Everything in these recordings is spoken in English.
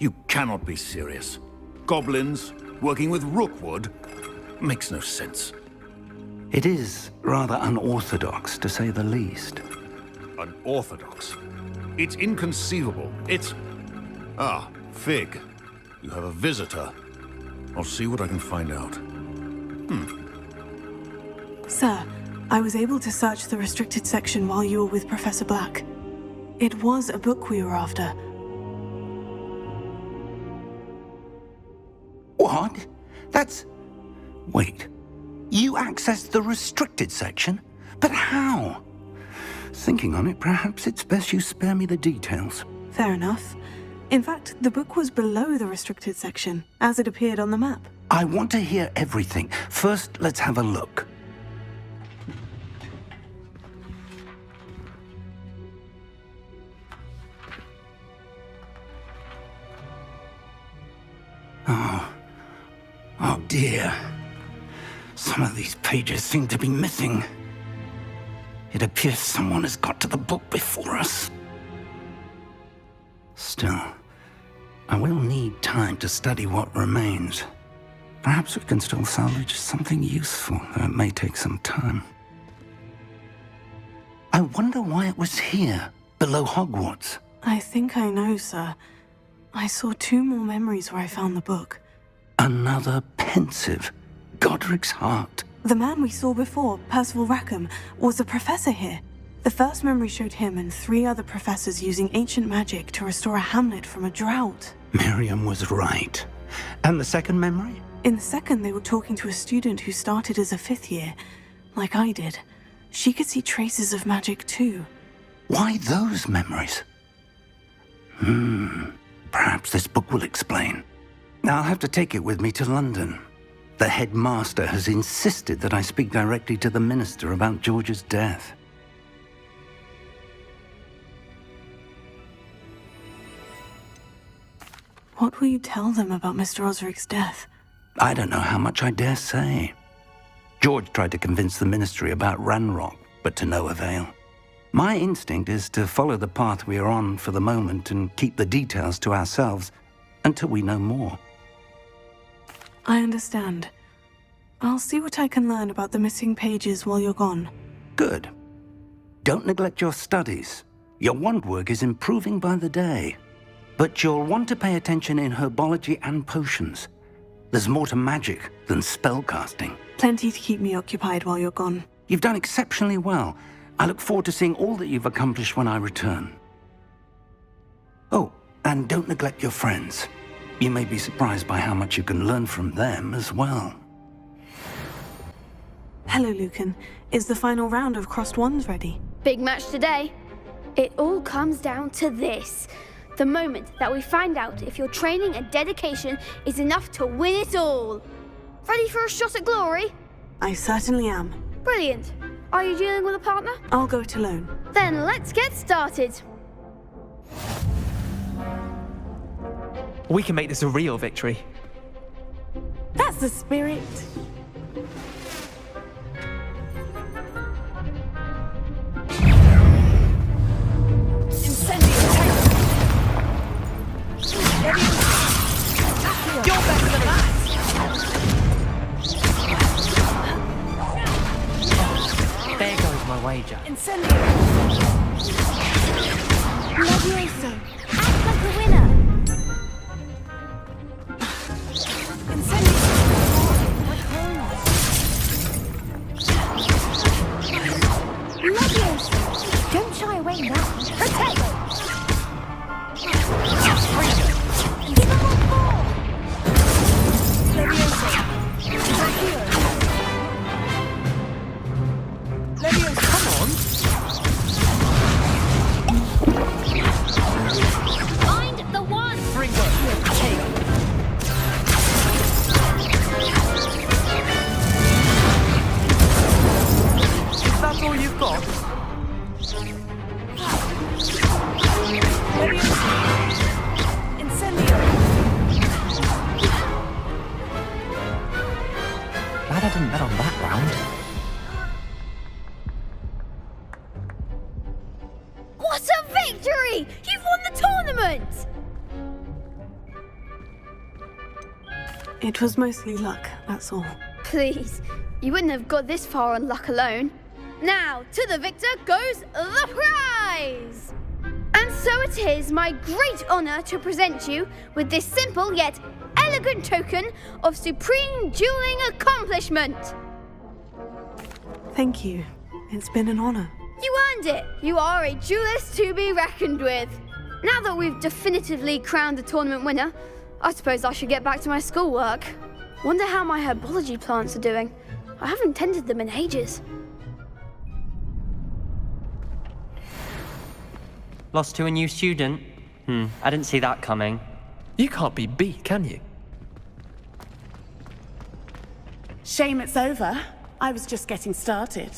You cannot be serious. Goblins working with Rookwood makes no sense. It is rather unorthodox, to say the least. Unorthodox? It's inconceivable. It's... Ah, Figg. You have a visitor. I'll see what I can find out. Sir, I was able to search the restricted section while you were with Professor Black. It was a book we were after. What? That's... Wait. You accessed the restricted section? But how? Thinking on it, perhaps it's best you spare me the details. Fair enough. In fact, the book was below the restricted section, as it appeared on the map. I want to hear everything. First, let's have a look. Oh dear. Some of these pages seem to be missing. It appears someone has got to the book before us. Still, I will need time to study what remains. Perhaps we can still salvage something useful, though it may take some time. I wonder why it was here, below Hogwarts. I think I know, sir. I saw 2 more memories where I found the book. Another pensive. Godric's heart. The man we saw before, Percival Rackham, was a professor here. The first memory showed him and 3 other professors using ancient magic to restore a hamlet from a drought. Miriam was right. And the second memory? In the second, they were talking to a student who started as a 5th year, like I did. She could see traces of magic too. Why those memories? Perhaps this book will explain. I'll have to take it with me to London. The headmaster has insisted that I speak directly to the minister about George's death. What will you tell them about Mr. Osric's death? I don't know how much I dare say. George tried to convince the ministry about Ranrock, but to no avail. My instinct is to follow the path we are on for the moment and keep the details to ourselves until we know more. I understand. I'll see what I can learn about the missing pages while you're gone. Good. Don't neglect your studies. Your wand work is improving by the day. But you'll want to pay attention in herbology and potions. There's more to magic than spellcasting. Plenty to keep me occupied while you're gone. You've done exceptionally well. I look forward to seeing all that you've accomplished when I return. Oh, and don't neglect your friends. You may be surprised by how much you can learn from them as well. Hello, Lucan. Is the final round of Crossed Wands ready? Big match today. It all comes down to this. The moment that we find out if your training and dedication is enough to win it all. Ready for a shot at glory? I certainly am. Brilliant. Are you dealing with a partner? I'll go it alone. Then let's get started. We can make this a real victory. That's the spirit. You're better than that! There goes my wager. Incendio! Levioso! Act like a winner. Incendio! Levioso! Don't shy away now. Protect! Give him one more! Levioso! Zahir! Levioso! Come on! Find the one! Bring work. Is that all you've got? Incendio! Glad I didn't bet on that round. What a victory! You've won the tournament! It was mostly luck, that's all. Please, you wouldn't have got this far on luck alone. Now, to the victor goes the prize! And so it is my great honor to present you with this simple yet elegant token of supreme dueling accomplishment. Thank you. It's been an honor. You earned it. You are a duelist to be reckoned with. Now that we've definitively crowned the tournament winner, I suppose I should get back to my schoolwork. Wonder how my herbology plants are doing. I haven't tended them in ages. Lost to a new student? I didn't see that coming. You can't be beat, can you? Shame it's over. I was just getting started.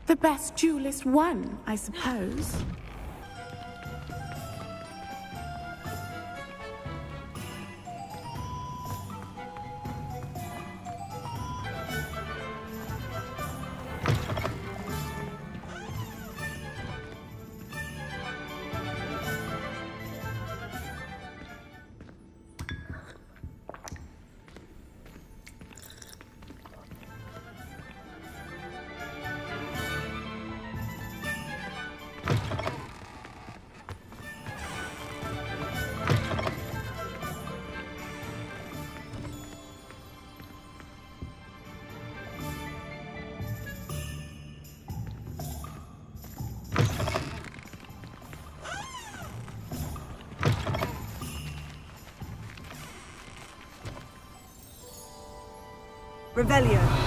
The best duelist won, I suppose. Revelio.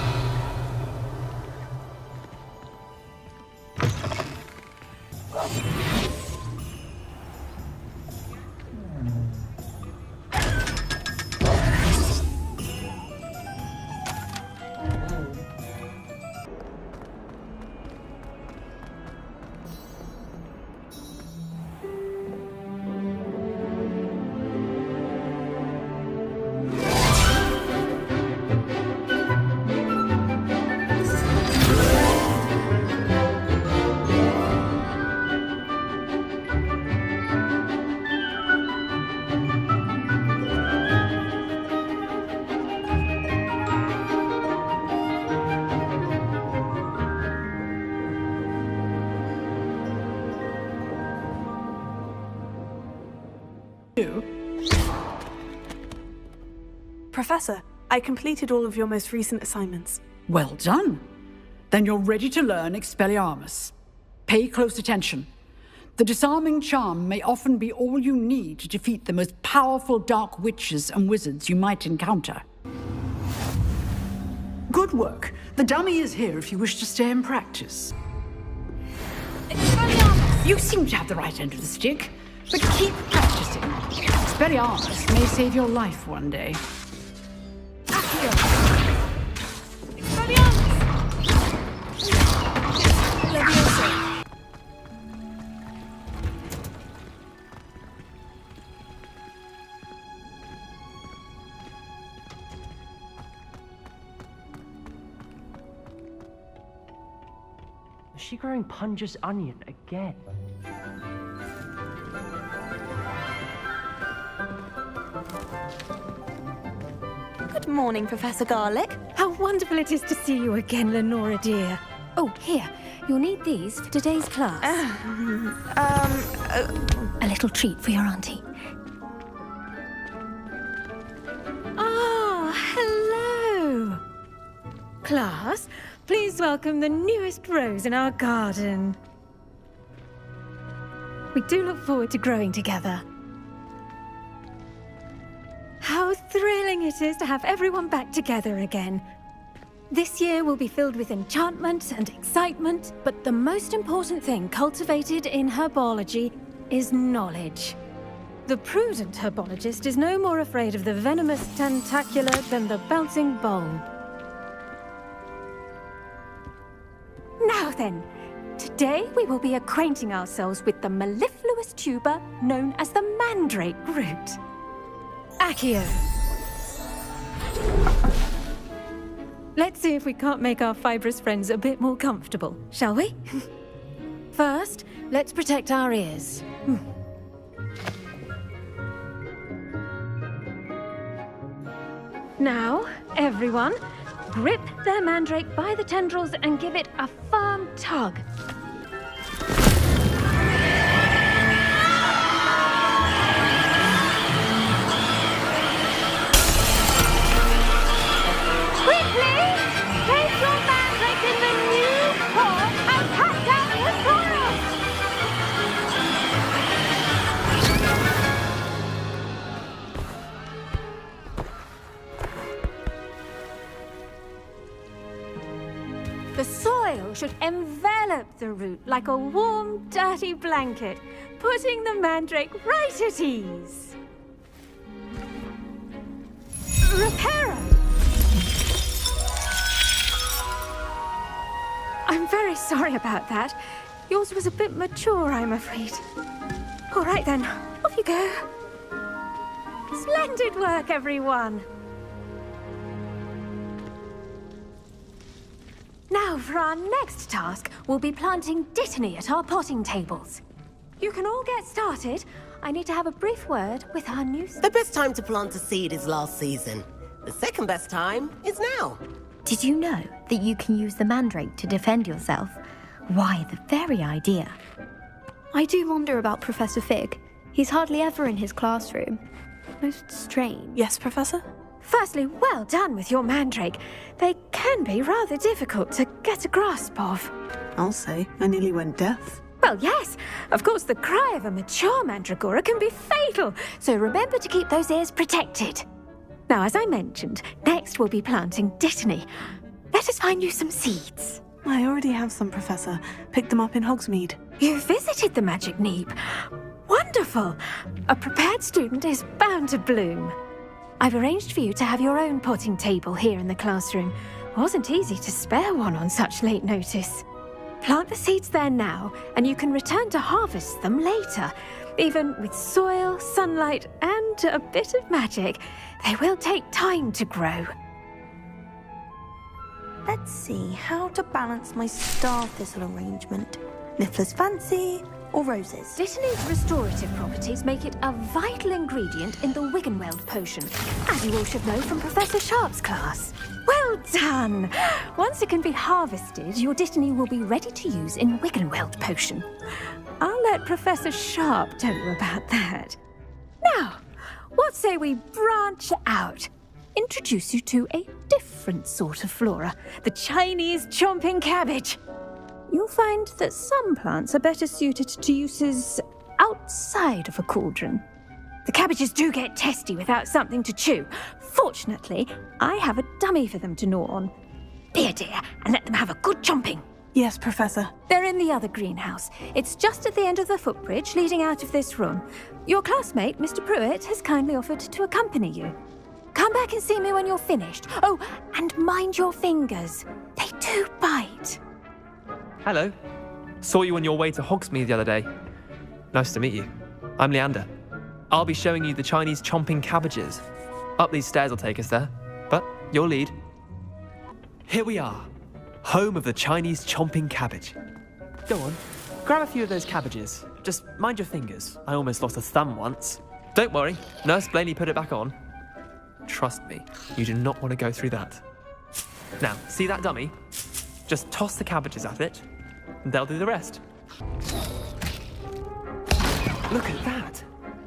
Professor, I completed all of your most recent assignments. Well done. Then you're ready to learn Expelliarmus. Pay close attention. The disarming charm may often be all you need to defeat the most powerful dark witches and wizards you might encounter. Good work. The dummy is here if you wish to stay and practice. You seem to have the right end of the stick, but keep practicing. Expelliarmus may save your life one day. Is she growing Punja's onion again? Good morning, Professor Garlick. How wonderful it is to see you again, Lenora dear. Oh, here, you'll need these for today's class. A little treat for your auntie. Ah, hello. Class, please welcome the newest rose in our garden. We do look forward to growing together. How thrilling it is to have everyone back together again. This year will be filled with enchantment and excitement, but the most important thing cultivated in herbology is knowledge. The prudent herbologist is no more afraid of the venomous tentacula than the bouncing bulb. Now then, today we will be acquainting ourselves with the mellifluous tuber known as the mandrake root. Accio. Let's see if we can't make our fibrous friends a bit more comfortable, shall we? First, let's protect our ears. Now, everyone, grip their mandrake by the tendrils and give it a firm tug. Quickly, place your mandrake in the new pot and pack down the soil. The soil should envelop the root like a warm, dirty blanket, putting the mandrake right at ease. Reparo! I'm very sorry about that. Yours was a bit mature, I'm afraid. All right then, off you go. Splendid work, everyone. Now, for our next task, we'll be planting Dittany at our potting tables. You can all get started. I need to have a brief word with our new... The best time to plant a seed is last season. The second best time is now. Did you know that you can use the mandrake to defend yourself? Why, the very idea. I do wonder about Professor Figg. He's hardly ever in his classroom. Most strange. Yes, Professor? Firstly, well done with your mandrake. They can be rather difficult to get a grasp of. I'll say, I nearly went deaf. Well, yes. Of course, the cry of a mature mandragora can be fatal, so remember to keep those ears protected. Now, as I mentioned, next we'll be planting Dittany. Let us find you some seeds. I already have some, Professor. Picked them up in Hogsmeade. You visited the Magic Neep. Wonderful. A prepared student is bound to bloom. I've arranged for you to have your own potting table here in the classroom. Wasn't easy to spare one on such late notice. Plant the seeds there now, and you can return to harvest them later. Even with soil, sunlight, and a bit of magic, they will take time to grow. Let's see how to balance my star thistle arrangement. Niffler's fancy or roses? Dittany's restorative properties make it a vital ingredient in the Wiggenweld potion, as you all should know from Professor Sharp's class. Well done! Once it can be harvested, your Dittany will be ready to use in Wiggenweld potion. I'll let Professor Sharp tell you about that. Now, what say we branch out? Introduce you to a different sort of flora, the Chinese chomping cabbage. You'll find that some plants are better suited to uses outside of a cauldron. The cabbages do get testy without something to chew. Fortunately, I have a dummy for them to gnaw on. Be a dear and let them have a good chomping. Yes, Professor. They're in the other greenhouse. It's just at the end of the footbridge leading out of this room. Your classmate, Mr. Pruitt, has kindly offered to accompany you. Come back and see me when you're finished. Oh, and mind your fingers. They do bite. Hello. Saw you on your way to Hogsmeade the other day. Nice to meet you. I'm Leander. I'll be showing you the Chinese chomping cabbages. Up these stairs will take us there, but you'll lead. Here we are, home of the Chinese chomping cabbage. Go on, grab a few of those cabbages. Just mind your fingers. I almost lost a thumb once. Don't worry, Nurse Blaney put it back on. Trust me, you do not want to go through that. Now, see that dummy? Just toss the cabbages at it, and they'll do the rest. Look at that.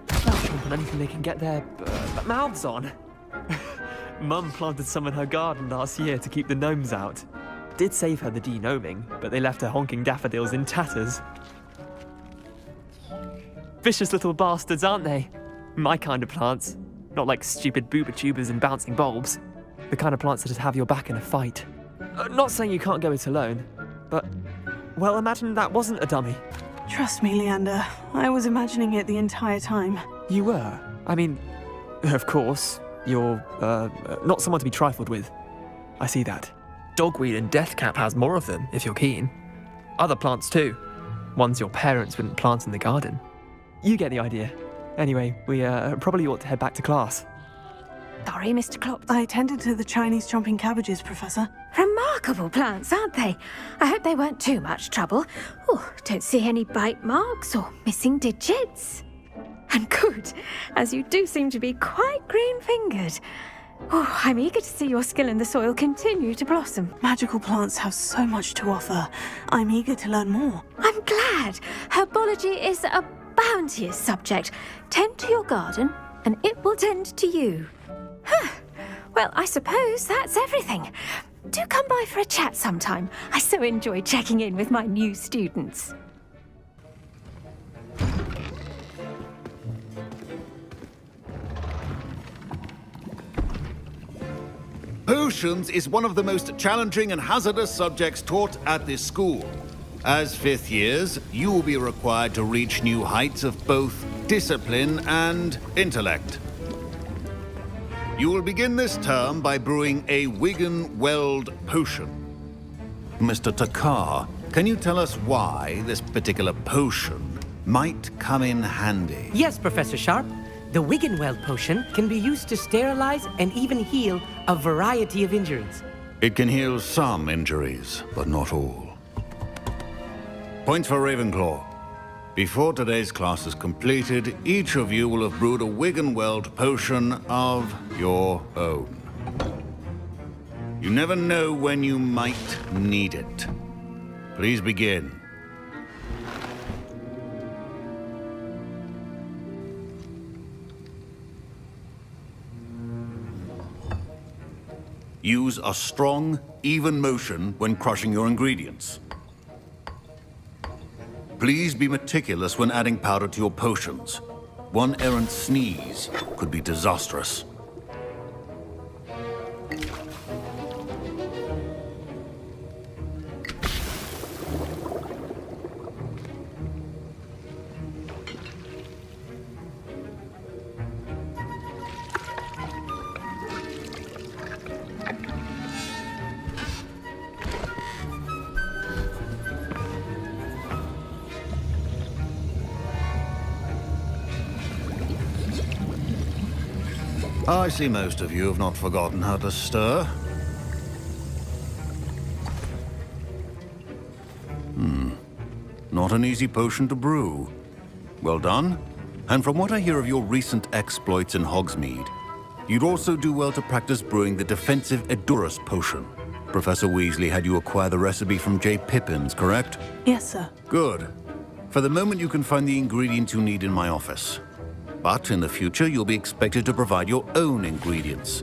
They'll chomp on anything they can get their mouths on. Mum planted some in her garden last year to keep the gnomes out. Did save her the de-gnoming, but they left her honking daffodils in tatters. Vicious little bastards, aren't they? My kind of plants. Not like stupid booba tubers and bouncing bulbs. The kind of plants that just have your back in a fight. Not saying you can't go it alone, but, well, imagine that wasn't a dummy. Trust me, Leander. I was imagining it the entire time. You were? I mean, of course, you're, not someone to be trifled with. I see that. Dogweed and deathcap has more of them, if you're keen. Other plants too. Ones your parents wouldn't plant in the garden. You get the idea. Anyway, we probably ought to head back to class. Sorry, Mr. Klopp. I tended to the Chinese chomping cabbages, Professor. Remarkable plants, aren't they? I hope they weren't too much trouble. Oh, don't see any bite marks or missing digits. And good, as you do seem to be quite green-fingered. Oh, I'm eager to see your skill in the soil continue to blossom. Magical plants have so much to offer. I'm eager to learn more. I'm glad. Herbology is a bounteous subject. Tend to your garden, and it will tend to you. Huh. Well, I suppose that's everything. Do come by for a chat sometime. I so enjoy checking in with my new students. Potions is one of the most challenging and hazardous subjects taught at this school. As fifth years, you will be required to reach new heights of both discipline and intellect. You will begin this term by brewing a Wiggenweld potion. Mr. Takar, can you tell us why this particular potion might come in handy? Yes, Professor Sharp. The Wiggenweld potion can be used to sterilize and even heal a variety of injuries. It can heal some injuries, but not all. Points for Ravenclaw. Before today's class is completed, each of you will have brewed a Wiggenweld potion of your own. You never know when you might need it. Please begin. Use a strong, even motion when crushing your ingredients. Please be meticulous when adding powder to your potions. One errant sneeze could be disastrous. I see most of you have not forgotten how to stir. Not an easy potion to brew. Well done. And from what I hear of your recent exploits in Hogsmeade, you'd also do well to practice brewing the defensive Edurus potion. Professor Weasley had you acquire the recipe from J. Pippins, correct? Yes, sir. Good. For the moment, you can find the ingredients you need in my office. But in the future, you'll be expected to provide your own ingredients.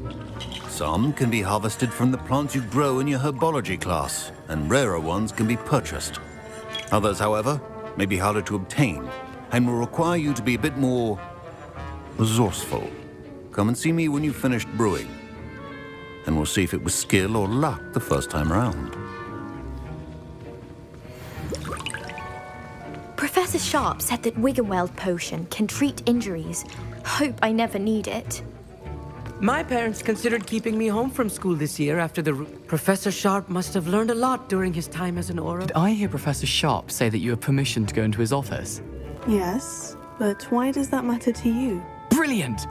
Some can be harvested from the plants you grow in your herbology class, and rarer ones can be purchased. Others, however, may be harder to obtain, and will require you to be a bit more resourceful. Come and see me when you've finished brewing, and we'll see if it was skill or luck the first time around. Professor Sharp said that Wiggenweld potion can treat injuries. Hope I never need it. My parents considered keeping me home from school this year after the... Professor Sharp must have learned a lot during his time as an Auror. Did I hear Professor Sharp say that you have permission to go into his office? Yes, but why does that matter to you? Brilliant!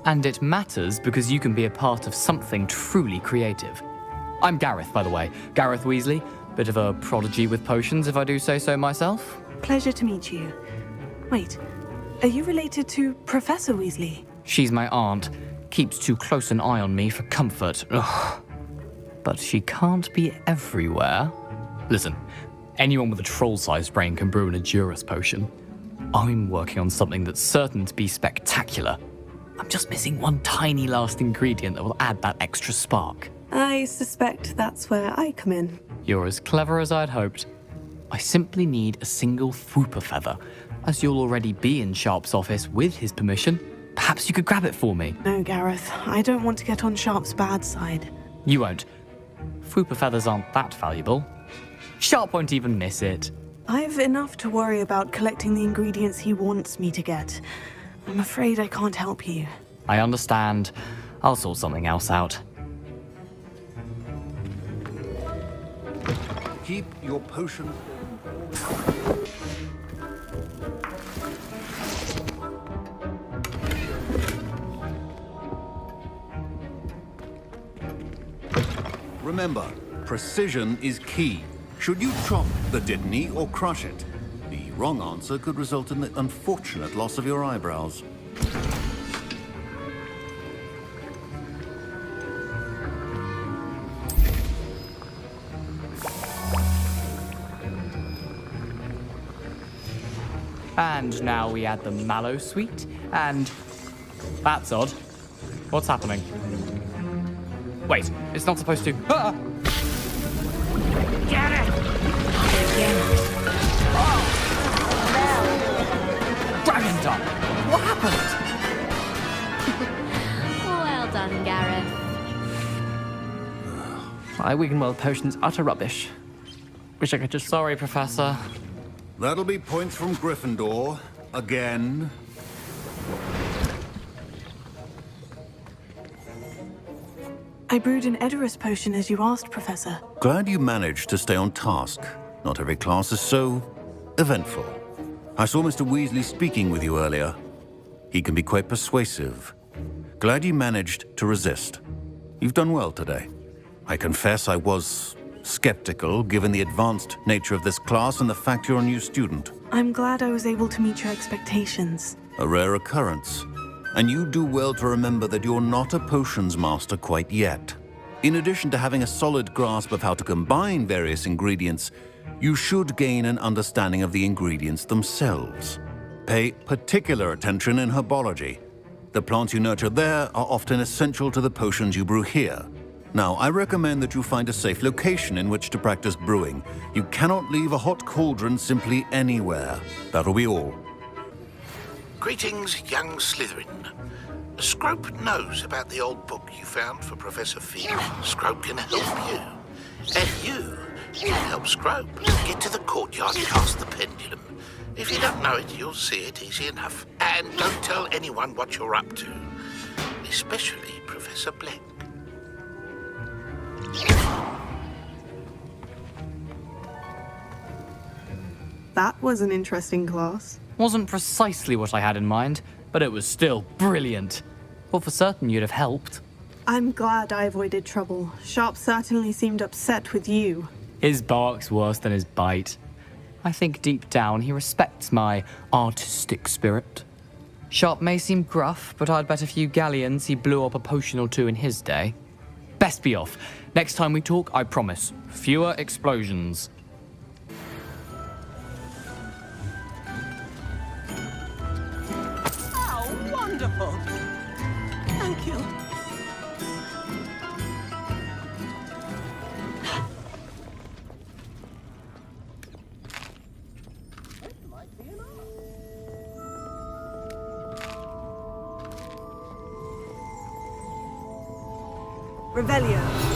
And it matters because you can be a part of something truly creative. I'm Gareth, by the way. Gareth Weasley. Bit of a prodigy with potions, if I do say so myself. Pleasure to meet you. Wait, are you related to Professor Weasley? She's my aunt. Keeps too close an eye on me for comfort. Ugh. But she can't be everywhere. Listen, anyone with a troll-sized brain can brew an Edurus potion. I'm working on something that's certain to be spectacular. I'm just missing one tiny last ingredient that will add that extra spark. I suspect that's where I come in. You're as clever as I'd hoped. I simply need a single Fwooper feather. As you'll already be in Sharp's office with his permission, perhaps you could grab it for me. No, Gareth. I don't want to get on Sharp's bad side. You won't. Fwooper feathers aren't that valuable. Sharp won't even miss it. I've enough to worry about collecting the ingredients he wants me to get. I'm afraid I can't help you. I understand. I'll sort something else out. Keep your potion... Remember, precision is key. Should you chop the Dittany or crush it? The wrong answer could result in the unfortunate loss of your eyebrows. And now we add the mallow sweet, and... That's odd. What's happening? Wait, it's not supposed to... Ah! Get it! Dragon Dog! What happened? Well done, Gareth. My Wiggenweld potion's utter rubbish. Wish I could just... Sorry, Professor. That'll be points from Gryffindor. Again. I brewed an Edorus potion as you asked, Professor. Glad you managed to stay on task. Not every class is so eventful. I saw Mr. Weasley speaking with you earlier. He can be quite persuasive. Glad you managed to resist. You've done well today. I confess I was skeptical, given the advanced nature of this class and the fact you're a new student. I'm glad I was able to meet your expectations. A rare occurrence. And you do well to remember that you're not a potions master quite yet. In addition to having a solid grasp of how to combine various ingredients, you should gain an understanding of the ingredients themselves. Pay particular attention in herbology. The plants you nurture there are often essential to the potions you brew here. Now, I recommend that you find a safe location in which to practice brewing. You cannot leave a hot cauldron simply anywhere. That'll be all. Greetings, young Slytherin. Scrope knows about the old book you found for Professor Figg. Scrope can help you. And you can help Scrope get to the courtyard past the pendulum. If you don't know it, you'll see it easy enough. And don't tell anyone what you're up to. Especially Professor Black. That was an interesting class. Wasn't precisely what I had in mind, but it was still brilliant. Well, for certain you'd have helped. I'm glad I avoided trouble. Sharp certainly seemed upset with you. His bark's worse than his bite. I think deep down he respects my artistic spirit. Sharp may seem gruff, but I'd bet a few galleons he blew up a potion or two in his day. Best be off. Next time we talk, I promise, fewer explosions. Oh, wonderful! Thank you. Revelio.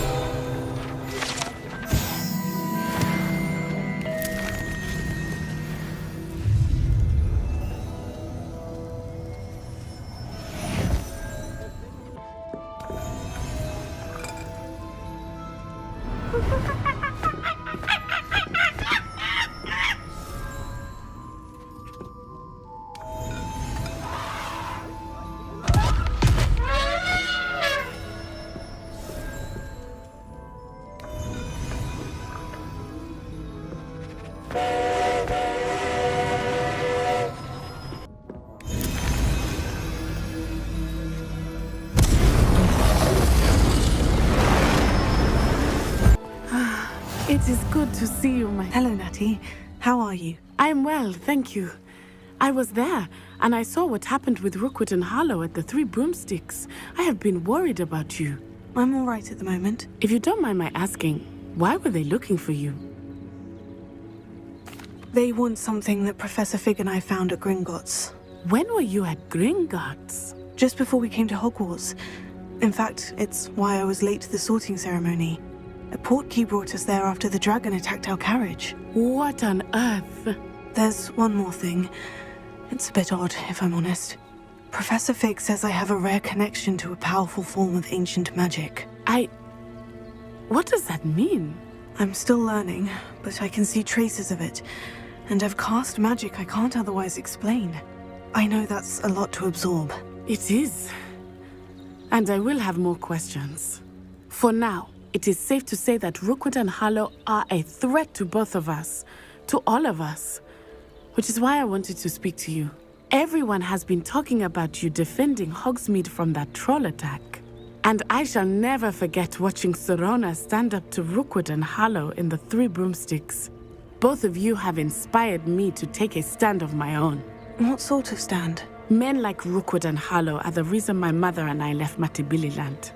It is good to see you, my... Hello, Natty. How are you? I am well, thank you. I was there, and I saw what happened with Rookwood and Harlow at the Three Broomsticks. I have been worried about you. I'm all right at the moment. If you don't mind my asking, why were they looking for you? They want something that Professor Figg and I found at Gringotts. When were you at Gringotts? Just before we came to Hogwarts. In fact, it's why I was late to the sorting ceremony. A portkey brought us there after the dragon attacked our carriage. What on earth? There's one more thing. It's a bit odd, if I'm honest. Professor Figg says I have a rare connection to a powerful form of ancient magic. What does that mean? I'm still learning, but I can see traces of it. And I've cast magic I can't otherwise explain. I know that's a lot to absorb. It is. And I will have more questions. For now, it is safe to say that Rookwood and Harlow are a threat to both of us. To all of us. Which is why I wanted to speak to you. Everyone has been talking about you defending Hogsmeade from that troll attack. And I shall never forget watching Sorona stand up to Rookwood and Harlow in the Three Broomsticks. Both of you have inspired me to take a stand of my own. What sort of stand? Men like Rookwood and Harlow are the reason my mother and I left Matibili land.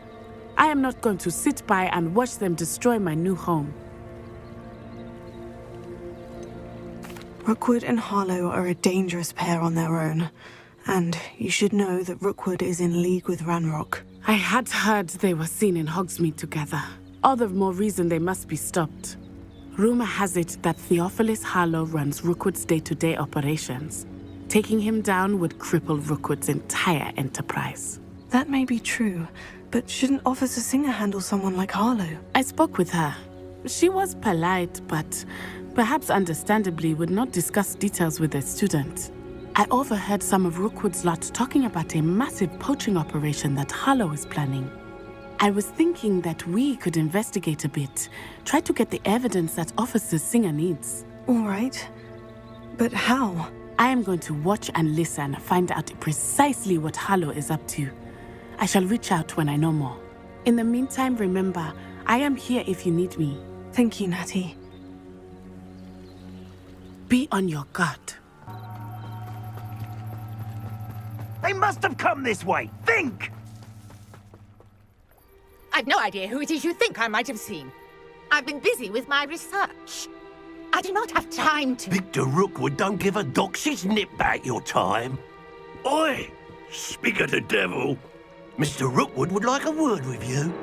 I am not going to sit by and watch them destroy my new home. Rookwood and Harlow are a dangerous pair on their own. And you should know that Rookwood is in league with Ranrock. I had heard they were seen in Hogsmeade together. All the more reason they must be stopped. Rumor has it that Theophilus Harlow runs Rookwood's day-to-day operations. Taking him down would cripple Rookwood's entire enterprise. That may be true, but shouldn't Officer Singer handle someone like Harlow? I spoke with her. She was polite, but perhaps understandably would not discuss details with a student. I overheard some of Rookwood's lot talking about a massive poaching operation that Harlow is planning. I was thinking that we could investigate a bit, try to get the evidence that Officer Singer needs. All right. But how? I am going to watch and listen, find out precisely what Harlow is up to. I shall reach out when I know more. In the meantime, remember, I am here if you need me. Thank you, Natty. Be on your guard. They must have come this way. Think! I've no idea who it is you think I might have seen. I've been busy with my research. I do not have time to... Victor Rookwood don't give a doxy's nip back your time. Oi! Speak of the devil. Mr. Rookwood would like a word with you.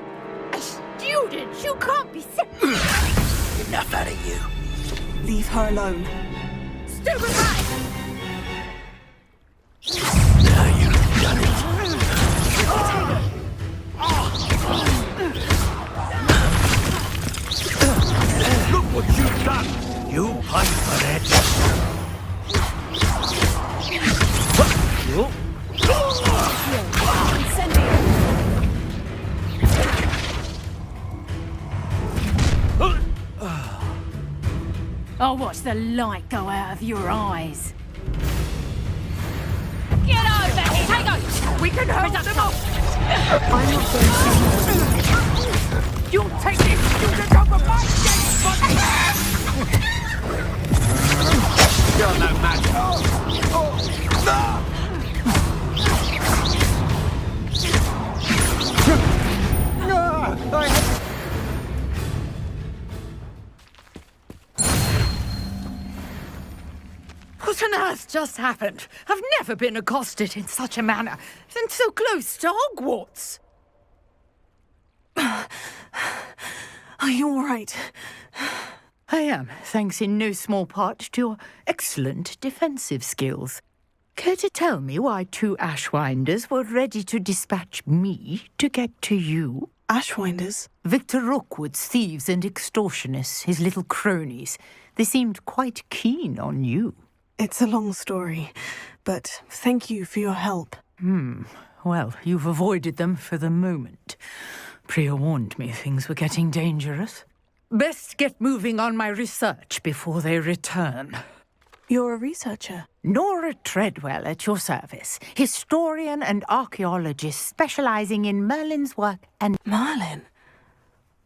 A student? You can't be sick. Enough out of you. Leave her alone. Stupefy! Now you've done it. Look what you've done. You pay for that. I'll watch the light go out of your eyes. Get over here! Take out! We can hold them off! I'm not going to... You'll take this student over my dead body! You're no match. What on earth just happened? I've never been accosted in such a manner, and so close to Hogwarts. Are you all right? I am, thanks in no small part to your excellent defensive skills. Care to tell me why 2 Ashwinders were ready to dispatch me to get to you? Ashwinders? Victor Rookwood's thieves and extortionists, his little cronies. They seemed quite keen on you. It's a long story, but thank you for your help. Well, you've avoided them for the moment. Priya warned me things were getting dangerous. Best get moving on my research before they return. You're a researcher? Nora Treadwell at your service. Historian and archaeologist specializing in Merlin's work and... Merlin?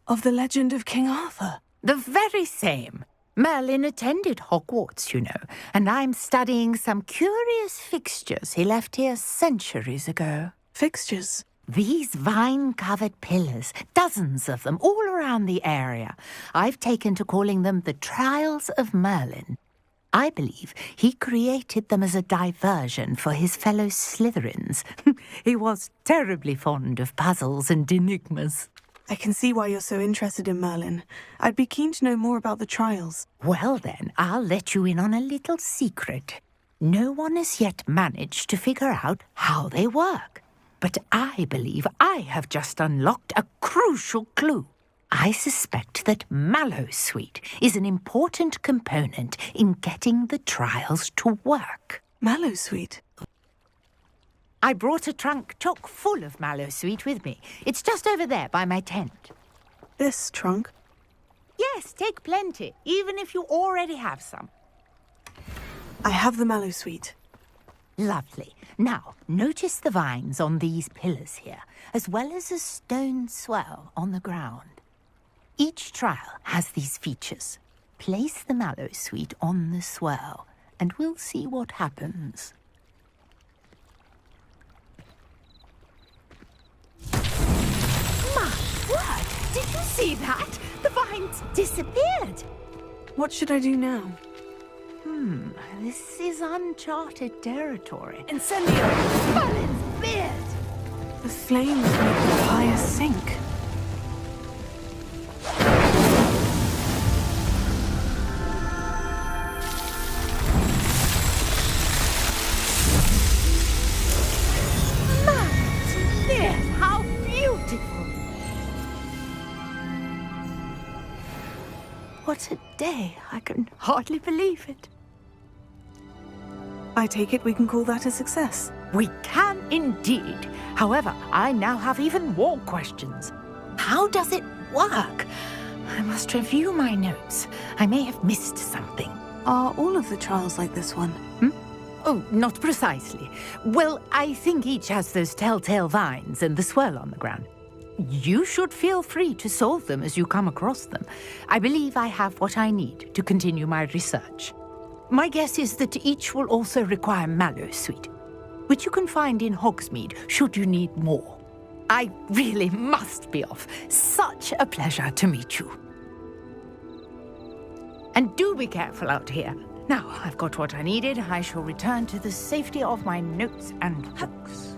Of the legend of King Arthur? The very same. Merlin attended Hogwarts, you know, and I'm studying some curious fixtures he left here centuries ago. Fixtures? These vine-covered pillars, dozens of them, all around the area. I've taken to calling them the Trials of Merlin. I believe he created them as a diversion for his fellow Slytherins. He was terribly fond of puzzles and enigmas. I can see why you're so interested in Merlin. I'd be keen to know more about the trials. Well then, I'll let you in on a little secret. No one has yet managed to figure out how they work. But I believe I have just unlocked a crucial clue. I suspect that Mallowsweet is an important component in getting the trials to work. Mallowsweet? I brought a trunk chock full of Mallowsweet with me. It's just over there by my tent. This trunk? Yes, take plenty, even if you already have some. I have the Mallowsweet. Lovely. Now, notice the vines on these pillars here, as well as a stone swell on the ground. Each trial has these features. Place the mallow sweet on the swirl, and we'll see what happens. My word! Did you see that? The vines disappeared! What should I do now? This is uncharted territory. Incendio! Balin's beard! The flames make the fire sink. How beautiful! What a day. I can hardly believe it. I take it we can call that a success. We can indeed. However, I now have even more questions. How does it work? I must review my notes. I may have missed something. Are all of the trials like this one? Oh, not precisely. Well, I think each has those telltale vines and the swirl on the ground. You should feel free to solve them as you come across them. I believe I have what I need to continue my research. My guess is that each will also require mallow sweet, which you can find in Hogsmeade should you need more. I really must be off. Such a pleasure to meet you. And do be careful out here. Now I've got what I needed. I shall return to the safety of my notes and books.